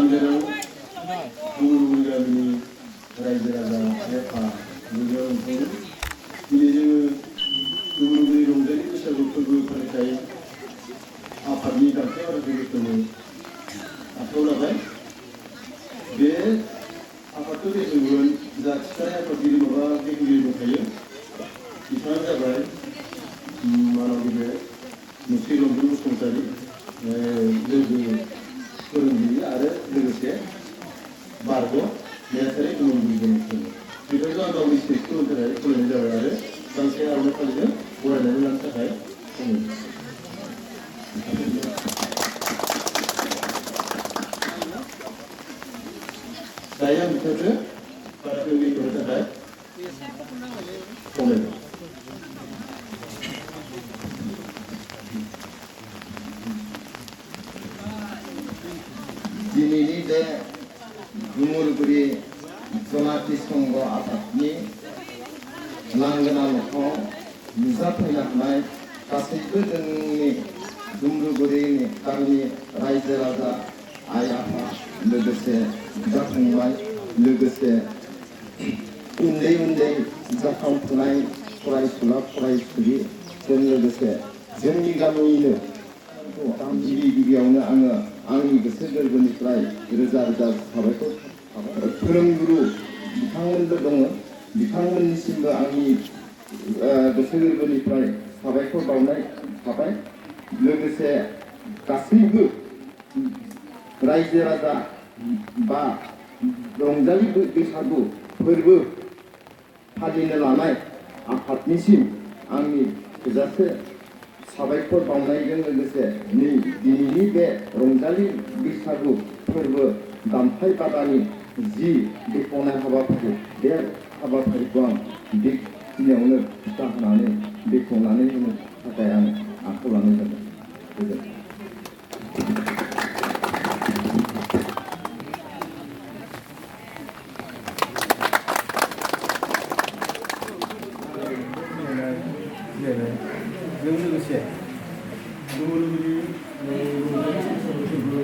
मानगोनां गुबुन गामिनि रायजो राजा नेफा लोगो ओंखारो दिनै जोङो गुबुन रंजालि बैसागु फोरबो फालिथाय आफादनि दाथाय आरो लोगोफोरनो आखायाव लाबाय बे आफादखौ बेखेवगोन जा थिखानाय आफादगिरि माबा बेखेवगिरि दंखायो बिथाङा जाबाय मानगिरि मुस्रि रंजन बसुमतारी लोगो फोरोंगिरि आरो लोगोसे बारग' नेहाथारि गुबुन गुबुन बेफोरखौ आं गावनि स्टेजखौ होनो थाखाय खुलिनाय जाबाय आरो गांसे आर'नाइ फालिजों बरायनानै लानो थाखाय दायो आं बिथांखौ बाथौ बेखेवनो थाखाय खावलायबाय। दिनैनि बे दुमुरगुरि जनाथि संघ आफादनि लांगोना मोखाङाव नुजाफैनो हानाय गासैबो जोंनि दुमुरगुरिनि गामिनि रायजो राजा आइ आफा लोगोसे बिदा फंबाय लोगोसे उन्दै उन्दै जाखांफुनाय फरायसुला फरायसुलिजों लोगोसे जोंनि गामिनिनो गिबि गिबियावनो आङो आंनि गोसो गोरबोनिफ्राय रोजा रोजा साबायखर फोरोंगुरु बिथांमोनबो दङ बिथांमोननिसिमबो आंनि गोसो गोरबोनिफ्राय साबायखर बावनाय थाबाय लोगोसे गासैबो रायजो राजा बा रंजालि बैसागु फोरबो फालिनो लानाय आफादनिसिम आंनि थोजासे साबायखर बावनायजों लोगोसे दिनैनि बे रंजालि बैसागु फोरबो दामथाय बादानि जि बेखेवनाय हाबाफारि बे हाबाफारिखौ आं बेखिनियावनो खिथा होनानै बेखेवनानै होनो थाखाय आं आखायाव लानाय जादों। जों लोगोसे दुमुरगुरि रंजालि बैसागु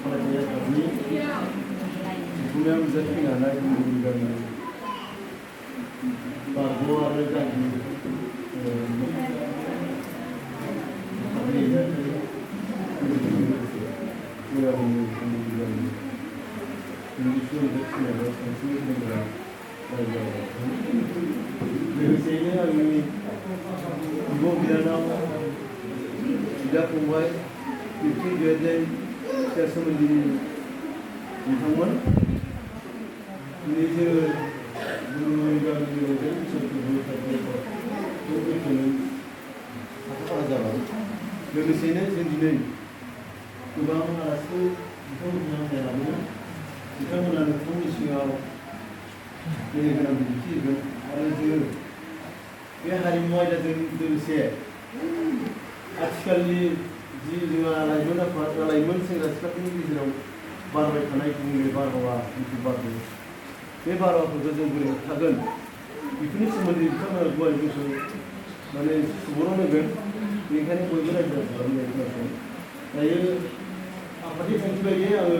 फालिथाय आफादनि खुंनायाव नुजाथिनो हानाय दुमुरगुरि गामिनि बारग' आरो गागि लोगोसेयैनो आंनि बिब' बिनानाव बिदा फंबाय बिबथै बिबाजै फिसा सोमोन्दोनि बिथांमोन दिनै जोङो दुमुरगुरि गामिनि रंजालि बैसागु फोरबो बेखेवनो आखाफारा जाबाय लोगोसेयैनो जों दिनै गोबां आलासि बिथांमोनहा लाबोदों बिथांमोना नोंथांमोननि सिगाङाव मेल गोनां बिबुंथि होगोन आरो जोङो बे हारिमु आयदाजों लोगोसे आथिखालनि जि जोंहा लाइमोन आफाद लाइमोन सेंग्रा सिख्लाफोरनि गेजेराव बारबाय थानाय गुबुंले बारहावा जिथु बारदों बे बारहावाफोरखौ जों बोरै होबथागोन बेफोरनि सोमोन्दै बिथांमोना गुवार गोसो माने सुबुरुन होगोन बेनिखायनो बयबो रायजो खालामनाय खोनासं दायो आफादनि थांखि बायदियै आङो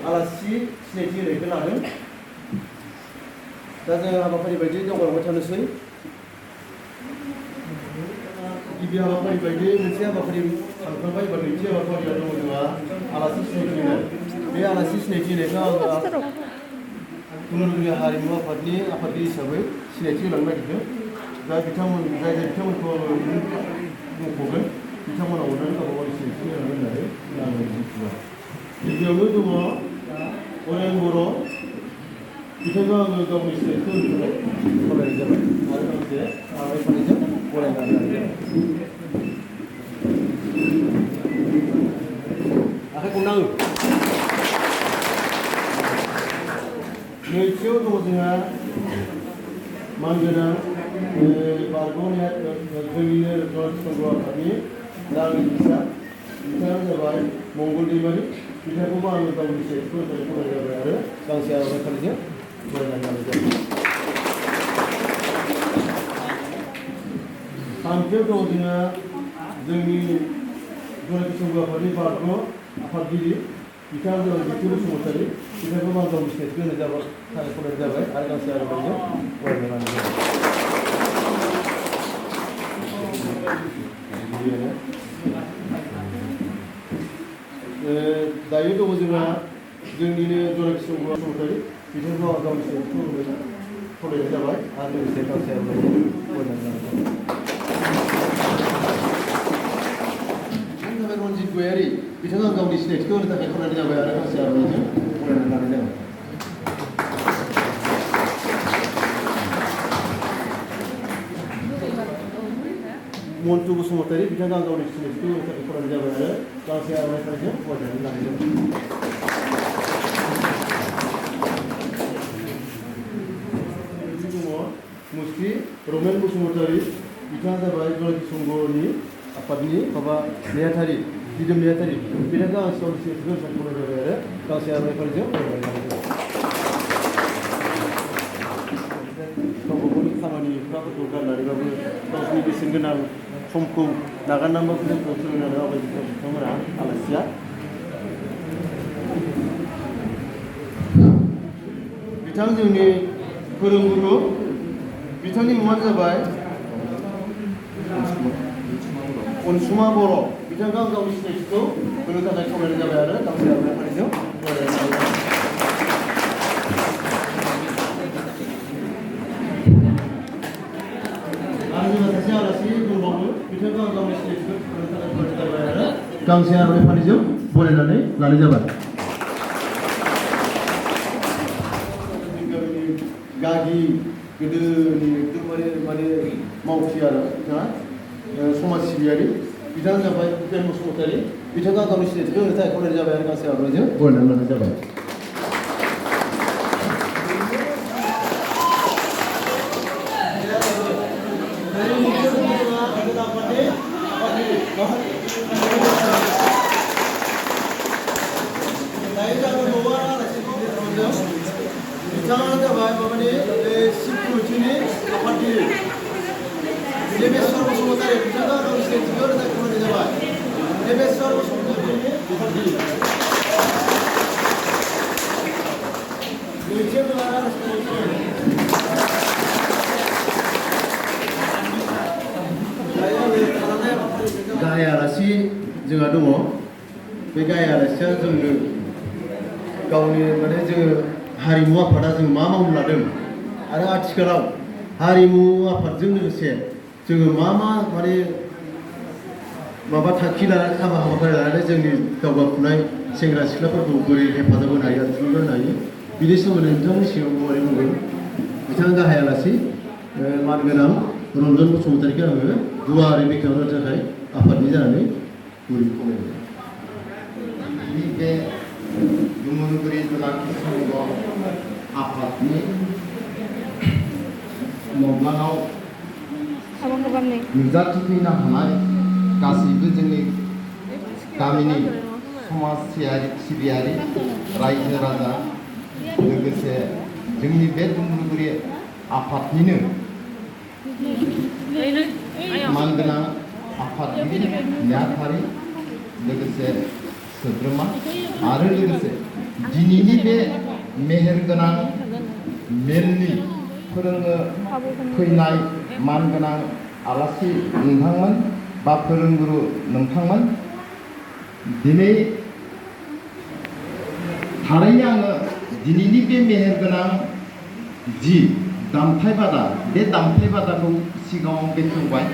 आलासि सिनायथि होनायखौ लादों दा जों हाबाफारि बायदियै दावगालांबाय थानोसै गिबि हाबाफारि बायदियै मोनसे हाबाफारि थांखांबाय एबा नैथि हाबाफारिया दङ जोंहा आलासि सिनायथि होनाय बे आलासि सिनायथि होनायखौ आङो दुमुरगुरि हारिमु आफादनि आफादगिरि हिसाबै सिनायथि होलांनो नागिरदों दा बिथांमोन जाय बिथांमोनखौ आङो मुंख'गोन बिथांमोना अननानै गावबा गावनि सिनायथि होनांगोन होननानै आङो मिथिबाय गिबियावनो दङ अरेन बर' बिथांखौ आङो गावनि सिनायथि होनो थाखाय खावलायनाय जाबाय आरो लोगोसे आर'नाइ फालिजों बरायनानै लानाय जाबाय आखाइखौ नाङो नैथियाव दङ जोंहा मानगोनां बारग'नाया जोंनिनो संघ आफादनि रांनि फिसा बिथाङा जाबाय मंगल दैमारि बिथांखौबो आङो गावनि सिनायथिखौ होनो थाखाय खावलायनाय जाबाय आरो गांसे आर'नाइ फालिजों बरायनानै लानाय जाबाय थामथियाव दङ जोंहा जोंनि जनाथि संघ आफादनि बारग' आफादगिरि बिथाङा जाबाय बिथु बसुमतारी बिथांखौ मान गावनि सिनायथिखौ होनाय जाबाय खावलायनाय जाबाय आरो गांसे आर'नाइजों बरायना लानाय जाबाय। दायो दङ जोंहा जोंनिनो जनाकिशोर बसुमतारी बिथांखौ गावनि सिनायथिखौ खावलायनाय जाबाय आरो लोगोसे गांसे आर'नाइजों बरायना लानाय जाबाय। रनजित गयारी बिथाङा गावनि सिनायथिखौ होनो थाखाय खावलायनाय जाबाय आरो गांसे आर'नाइजों बरायना लानाय जाबाय। मन्टु बसुमतारी बिथाङा गावनि सिनायथिखौ होनो थाखाय खावलायनाय जाबाय आरो गांसे आर'नाइजों बरायनानै लानाय जाबाय। मुस्रि रमेन बसुमतारी बिथाङा जाबाय जनाकिशोर संघनि आफादनि माबा नेहाथारि दिदोम नेहाथारि बिथांखौ आं गावनि सिनायथिखौ खावलायनाय जाबाय आरो गांसे आर'नाइजों बरायनानै लानाय जाबाय। गावबा गावनि खामानि हुदाफोरखौ गारनानैबाबो गावसोरनि बेसेन गोनां समखौ नागारनानैबाबो जोंखौ सोलोंनानै आवगायदों बिथांमोना आलासिया। बिथां जोंनि फोरोंगुरु बिथांनि मुङानो जाबाय अनसुमा बर' बिथांखौ गावनि सिनायथिखौ होनो थाखाय खावलायनाय जाबाय आरो गांसे आर'नाइजों बरायनानै लानाय जाबाय। आरो जोंहा सासे आलासि दंबावो बिथांखौ गावनि सिनायथिखौ होनो थाखाय खावलायनाय जाबाय आरो गांसे आर'नाइ फालिजों बरायनानै लानाय जाबाय। गागि गोदोनि एकदमबारे माने मावथि आरो बिथाङा समाज सिबियारि बिथाङा जाबाय उपेन बसुमतारी बिथाङा गावनि सिनायथिखौ होनो थाखाय खावलायनाय जाबाय आरो गांसे आर'नाइजों बरायनानै लानाय जाबाय। बिथाङा जाबाय माबानि सिकिउरिटिनि आफादगिरि देबेश्वर बसुमतारी बिथाङा गावनि सिनायथिखौ होनो थाखाय खावलायनाय जाबाय। देबेश्वर बसुमतारीनि आफादगिरि गाहाय आलासि जोंहा दङ। बे गाहाय आलासिया जोंनो गावनि माने जोङो हारिमु आफादा जों मा मावनो लादों आरो आथिखालाव हारिमु आफादजों लोगोसे जोङो मा माने माबा थांखि लानानै हाबाफारि लानानै जोंनि दावगाफुनाय सेंग्रा सिख्लाफोरखौ बोरै हेफाजाब होनो हायो आरो थुलुंगा होनो हायो बिनि सोमोन्दै नोंथांनि सिगाङाव गुवारै बुंगोन। बिथाङा गाहाय आलासि मानगोनां रन्जन बसुमतारीखौ आङो गुवारै बेखेवना होनो थाखाय आफादनि जानानै गुरै खावलायबाय। बे दुमुलुगुरि जनाकिशोर संघ आफादनि मब्लाङाव नुजाथिफैनो हानाय गासैबो जोंनि गामिनि समाज सिबियारि रायजो राजा लोगोसे जोंनि बे दुमुलुगुरि आफादनिनो मानगोनां आफादगिरि नेहाथारि लोगोसे सोद्रोमा आरो लोगोसे दिनैनि बे मेहेरगोनां मेलनि फोरोंनो फैनाय मानगोनां आलासि नोंथांमोन बा फोरोंगुरु नोंथांमोन दिनै थारैनो आङो दिनैनि बे मेहेरगोनां जि दामथाय बादा बे दामथाय बादाखौ सिगाङाव बेखेवबाय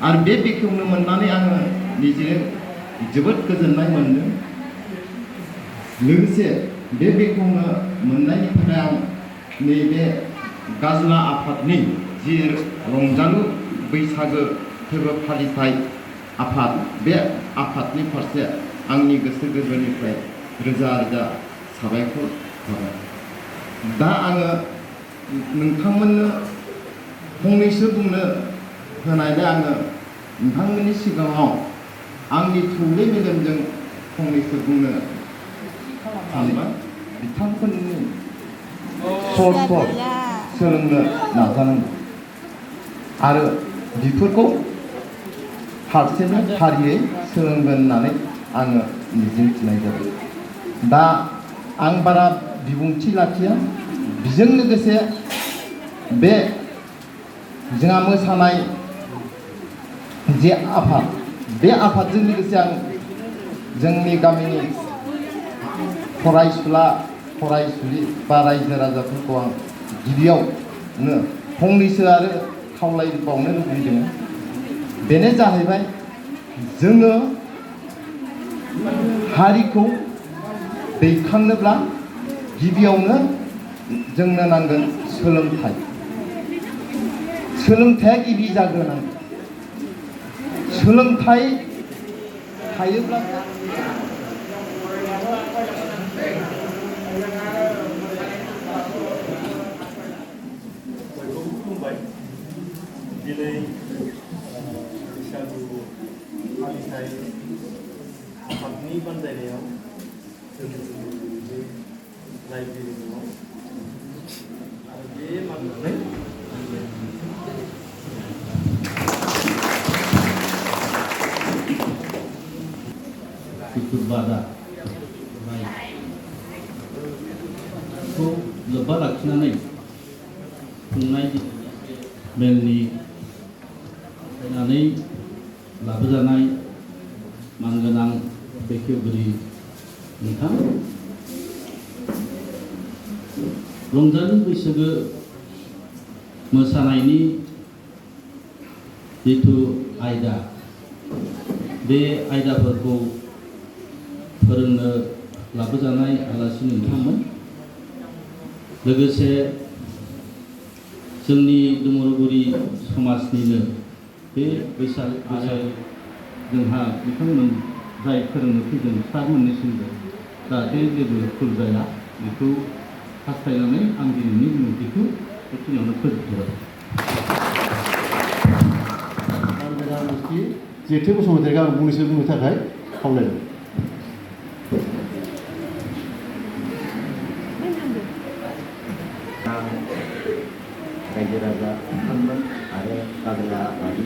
आरो बे बेखेवनो मोननानै आङो निजे जोबोद गोजोननाय मोनदों। लोगोसे बे बेखेवनो मोननायनि थाखाय आं नैबे गाजोला आफादनि जि रंजालु बैसागो फोरबो फालिथाय आफाद बे आफादनि फारसे आंनि गोसो गोरबोनिफ्राय रोजा रोजा साबायखर थाबाय। दा आङो नोंथांमोननो फंनैसो बुंनो होनायलाय आङो नोंथांमोननि सिगाङाव आंनि थौले मेलेमजों फंनैसो बुंनो सानबाय। बिथांमोननि सोलोंनो नाजानांगौ आरो बेफोरखौ फारसेनो फारियै सोलोंगोन होननानै आङो मिजिंथिनाय जाबाय। दा आं बारा बिबुंथि लाखिया, बेजों लोगोसे बे जोंहा मोसानाय जे आफाद, बे आफादजों लोगोसे आं जोंनि गामिनि फरायसुला फरायसुलि बा रायजो राजाफोरखौ आं गिबियावनो फंनैसो आरो खावलायबावनो लुबैदों। बेनो जाहैबाय जोङो हारिखौ दैखांनोब्ला गिबियावनो जोंनो नांगोन सोलोंथाइ। सोलोंथाइया गिबि जाग्रोनांगोन। सोलोंथाइ थायोब्ला दिनै बैसागु फालिथाय आफादनि बानजायनायाव जोंनि लाइब्रेरियाव आरो बे माननानै बादा खौ लोब्बा लाखिनानै खुंनाय मेलनि फैनानै लाबोजानाय मानगोनां बेखेवगिरि नोंथां, रंजालि बैसागो मोसानायनि जिथु आयदा, बे आयदाफोरखौ फोरोंनो लाबोजानाय आलासि नोंथांमोन, लोगोसे जोंनि दुमुरगुरि समाजनिनो बे बैसागु जोंहा बिथांमोन जाय फोरोंनो फैदों सारमोननिसिमबो जाहाथे जेबो भुल जाया बेखौ हास्थायनानै आं दिनैनि बिबुंथिखौ बेखिनियावनो फोजोबथ'बाय। जेथो बसुमतारीखौ आं फंनैसो बुंनो थाखाय खावलायदों। रायजो राजा नोंथांमोन आरो गामिया बारि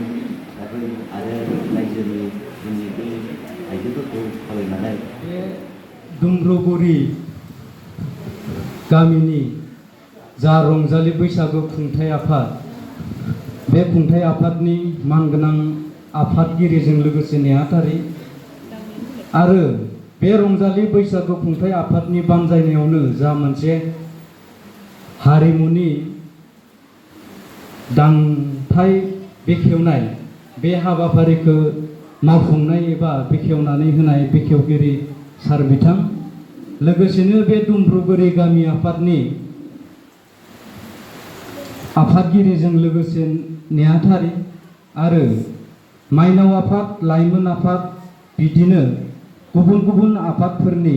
आरो रायजोनि जोंनि बे आइजोफोरखौ खावलायनानै बे दुमब्रुगुरि गामिनि जा रंजालि बैसागु खुंथाय आफाद, बे खुंथाय आफादनि मानगोनां आफादगिरिजों लोगोसे नेहाथारि आरो बे रंजालि बैसागु खुंथाय आफादनि बानजायनायावनो जा मोनसे हारिमुनि दान्थाय बेखेवनाय, बे हाबाफारिखौ मावफुंनाय एबा बेखेवनानै होनाय बेखेवगिरि सार बिथां, लोगोसेनो बे दुमब्रुगुरि गामि आफादनि आफादगिरिजों लोगोसे नेहाथारि आरो माइनाव आफाद, लाइमोन आफाद, बिदिनो गुबुन गुबुन आफादफोरनि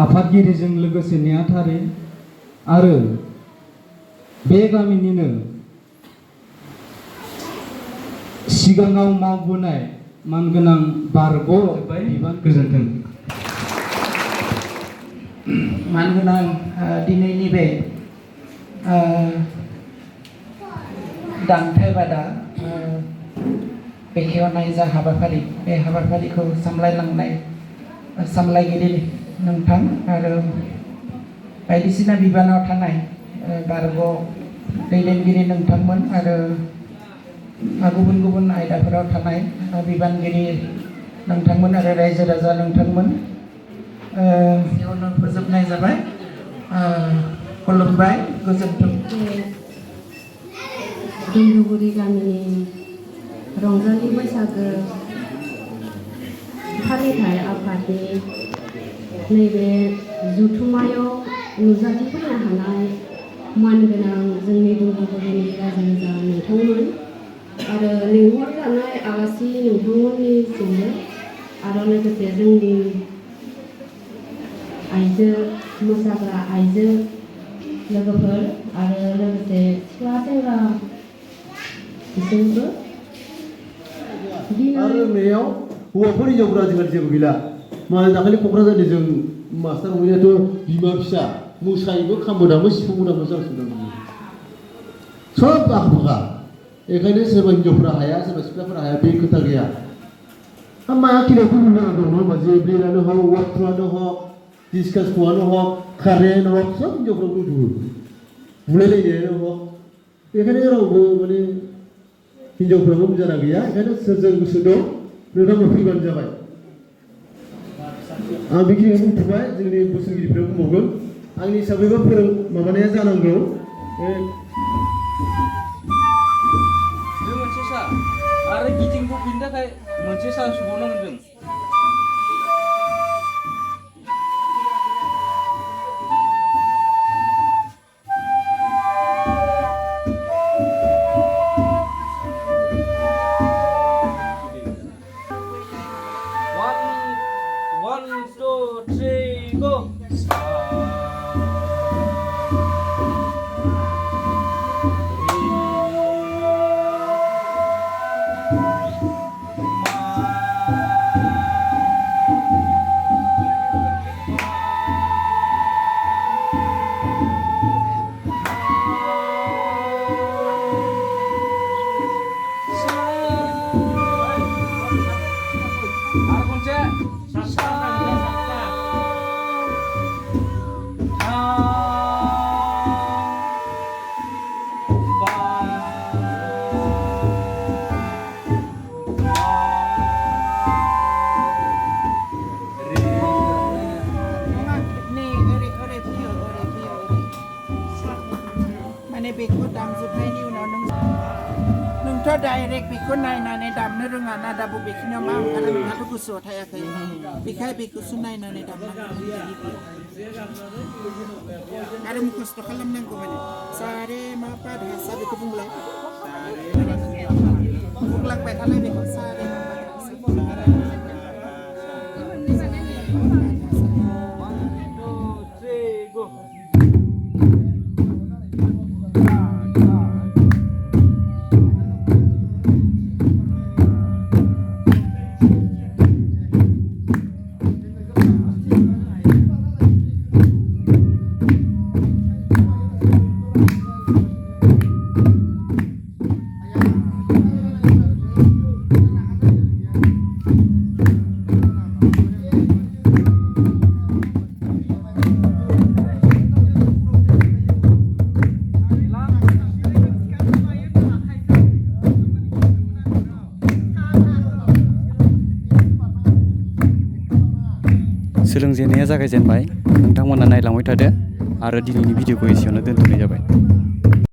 आफादगिरिजों लोगोसे नेहाथारि आरो बे गामिनिनो सिगाङाव मावबोनाय मानगोनां बारग' बिबान गोजोन्थों। मानगोनां दिनैनि बे दान्थाय बादा बेखेवनाय जा हाबाफारि, बे हाबाफारिखौ सामलायलांनाय सामलायगिरि नोंथां आरो बायदिसिना बिबानाव थानाय बारग' दैदेनगिरि नोंथांमोन आरो गुबुन गुबुन आयदाफोराव थानाय बिबानगिरि नोंथांमोन आरो रायजो राजा नोंथांमोन, बेयावनो फोजोबनाय जाबाय। खुलुमबाय, गोजोन्थों। दुमब्रुगुरि गामिनि रंजालि बैसागो फालिथाय आफादनि नैबे जथुम्मायाव नुजाथिफैनो हानाय मानगोनां जोंनि दुमब्रुगुरिनि रायजो राजा नोंथांमोन आरो लिंहरजानाय आलासि नोंथांमोननिसिमबो आरो लोगोसे जोंनि आइजो मोसाग्रा आइजो लोगोफोर आरो लोगोसे सिख्ला सेंग्रा बिसोरबो आरो रोंनायाव हौवाफोर हिन्जावफोरा आजिखालि जेबो गैला। माने दाखालि क'क्राझारनि जों मास्टार हमैनायाथ' बिमा फिसा मोसायोबो, खामबो दामो, सिफुंबो दामो, जांसिबो सब आखा फाखा। बेखायनो सोरबा हिन्जावफोरा हाया, सोरबा सिख्लाफोरा हाया, बे खोथा गैया। माया खेलायाव गुबुन जाना दं नङा होमबा जेब्लिनानो हक वाथ्र'आनो हक डिसकास थ्र'आनो हक खारनायानो हक सब हिन्जावफ्राव दंजोबो बुलायलायनायानो हक बेखायनो रावबो माने हिन्जावफ्राबो जाना गैया ओंखायनो सोर गोसो दं नोंथांमोन फैबानो जाबाय आं बेखिनिखौ बुंथ'बाय जोंनि बोसोनगिरिफ्रा बुंबावगोन आंनि हिसाबैबा माबानाया जानांगौ जों मोनसे सार आरो गिदिंखौ बिनि थाखाय मोनसे सार सुबावनांगोन जों One, two, three, go! बेखौ दामजोबनायनि उनाव नोंथ' डाइरेक्ट बेखौ नायनानै दामनो रोङा ना दा बबेखिनियाव मा ओंखारो नोंहाथ' गोसोआव थायाखै बेखाय बेखौसो नायनानै दामनांगौ आरो मुखस्थ' खालामनांगौ माने सारे मा पा धा सा बेखौ बुंलाय बुंलांबाय थालाय बेखौ सारे मा पा धा सा सोलोंजेननाया जागायजेनबाय नोंथांमोना नायलांबाय थादो आरो दिनैनि भिडिअखौ एसेयावनो दोनथ'नाय जाबाय।